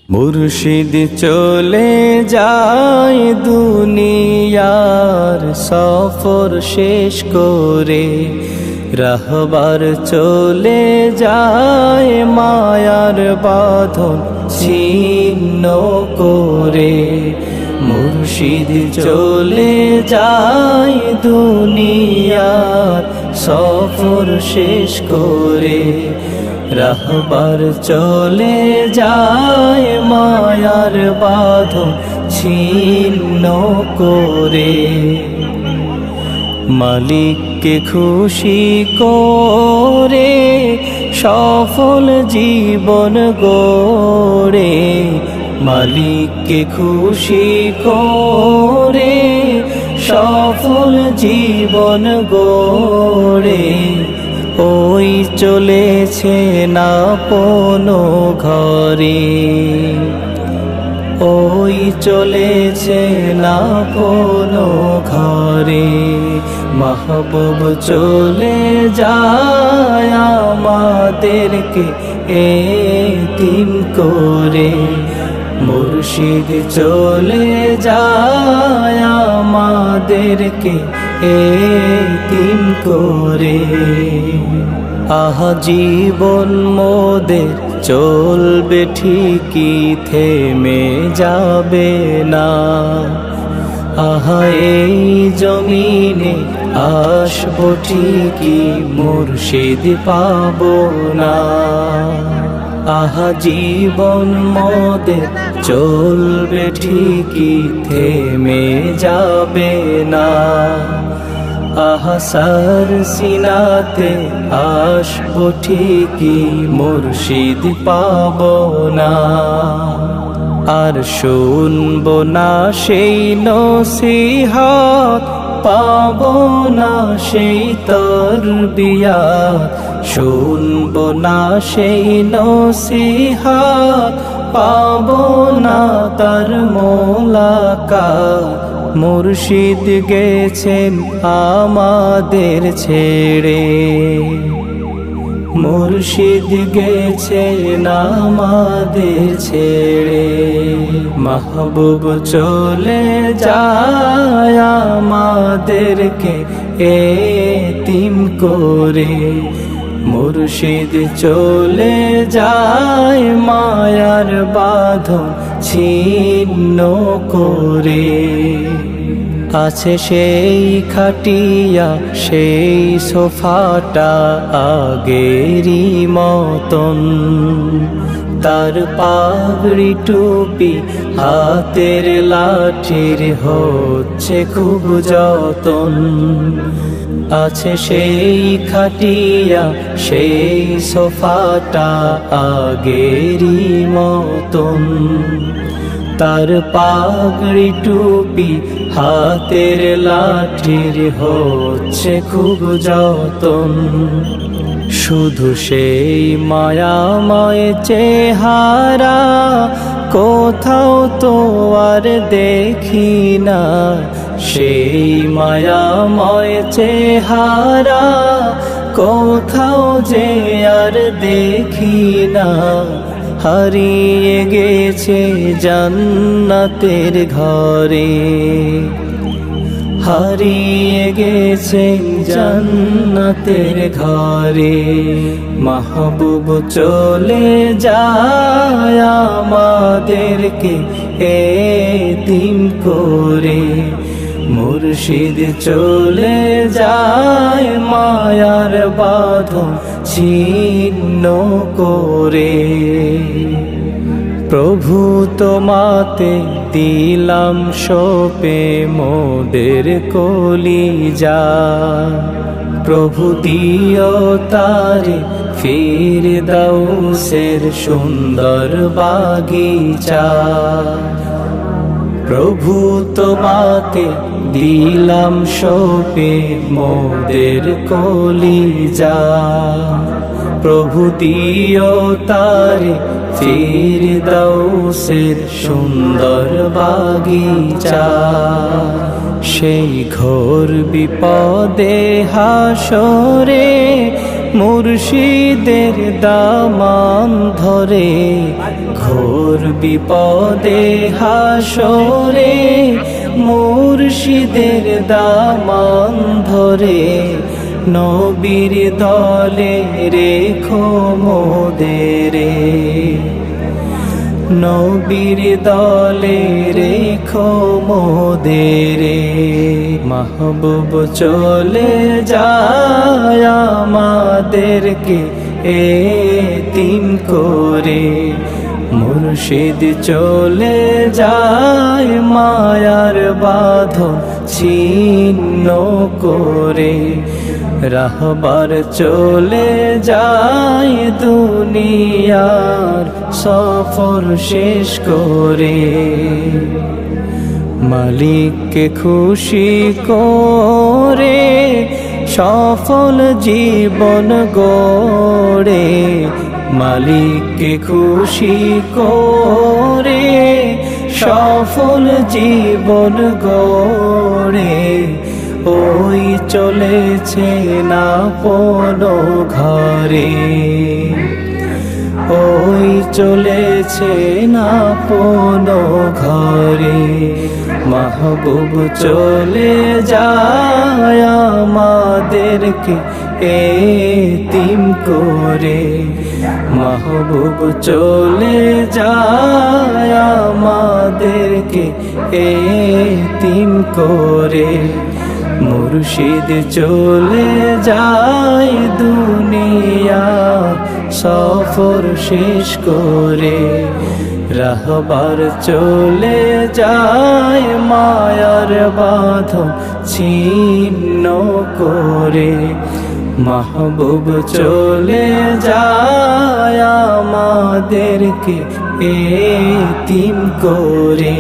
মুর্শিদ চলে যায় দুনিয়ার সফর শেষ করে, রাহবার চলে যায় মায়ার বাঁধন ছিন্ন করে। মুর্শিদ চলে যায় দুনিয়ার সফর শেষ করে, রাহবার চলে যায় মায়ার বাঁধন ছিন্ন করে। মালিককে খুশি করে সফল জীবন গড়ে, মালিককে খুশি করে সফল জীবন গড়ে। ওই চলেছে না কোনো ঘরে, ওই চলেছে না কোনো ঘরে। মাহবুব চলে যায় আমাদেরকে এতিম করে, মুর্শিদ চলে যায় আমাদেরকে এতিম করে। আহা জীবন মোদের চলবে ঠিকই, থেমে যাবে না। আহা এই জমিনে আসবো ঠিকই, মুর্শিদ পাবো না। আহা জীবন মোদের চলবে ঠিকই, থেমে যাবে না। আহা সার সিনাতে আসবো ঠিকই, মুর্শিদ পাবো না। আর শুনবো না সেই নসিহত, পাবো না সেই তরবিয়ত। শুনবো না সেই নসিহত, পাবো না তার মোলাকাত। মুর্শিদ গেছেন আমাদের ছেড়ে, মুর্শিদ গেছেন আমাদের ছেড়ে। মাহবুব চলে যায় আমাদেরকে এতিম করে, মুর্শিদ চলে যায় মায়ার বাঁধন ছিন্ন করে। আছে সেই খাটিয়া সেই সোফাটা আগেরই মতন, তার পাগড়ি টুপি হাতের লাঠির হচ্ছে খুব যতন। আছে সেই খাটিয়া সেই সোফাটা আগেরই মতন, তার পাগড়ি টুপি হাতের লাঠির হচ্ছে খুব যতন। শুধু সেই মায়াময় চেহারা কোথাও তো আর দেখি না, সেই মায়াময় চেহারা কোথাও যে আর দেখি না। হারিয়ে গেছে জান্নাতের ঘরে, হারিয়ে গেছে জান্নাতের ঘরে। মাহবুব চলে যায় আমাদেরকে এতিম করে, মুর্শিদ চলে যায় মায়ার বাঁধন ছিন্ন করে। প্রভু তোমাতে দিলাম সপে মোদের কলিজা, প্রভু দিও তারে ফিরদাউসের সুন্দর বাগিচা। প্রভু তোমাতে দিলাম সপে মোদের কলিজা, প্রভু দিও তারে ফিরদাউসের সুন্দর বাগিচা। সেই ঘোর বিপদে হাসরে মুর্শিদের দামান ধরে ঘোর বিপদে হাসরে মুর্শিদের দামান ধরে নবীর দলে রেখো মোদেরে নবীর দলে রেখো মোদেরে মাহবুব চলে যায় আমাদেরকে এতিম করে মুর্শিদ চলে যায় মায়ার বাঁধন ছিন্ন করে রাহবার চলে যায় দুনিয়ার সফর শেষ করে মালিককে খুশি করে সফল জীবন গড়ে মালিককে খুশি করে সফল জীবন গড়ে ওই চলেছে না কোনো ঘরে ওই চলেছে না কোনো ঘরে মাহবুব চলে যায় আমাদেরকে এতিম করে মাহবুব চলে যায় আমাদেরকে এতিম করে মুর্শিদ চলে যায় দুনিয়া সফর শেষ করে রাহবার চলে যায় মায়ার বাঁধন ছিন্ন করে মাহবুব চলে যায় আমাদেরকে এতিম করে।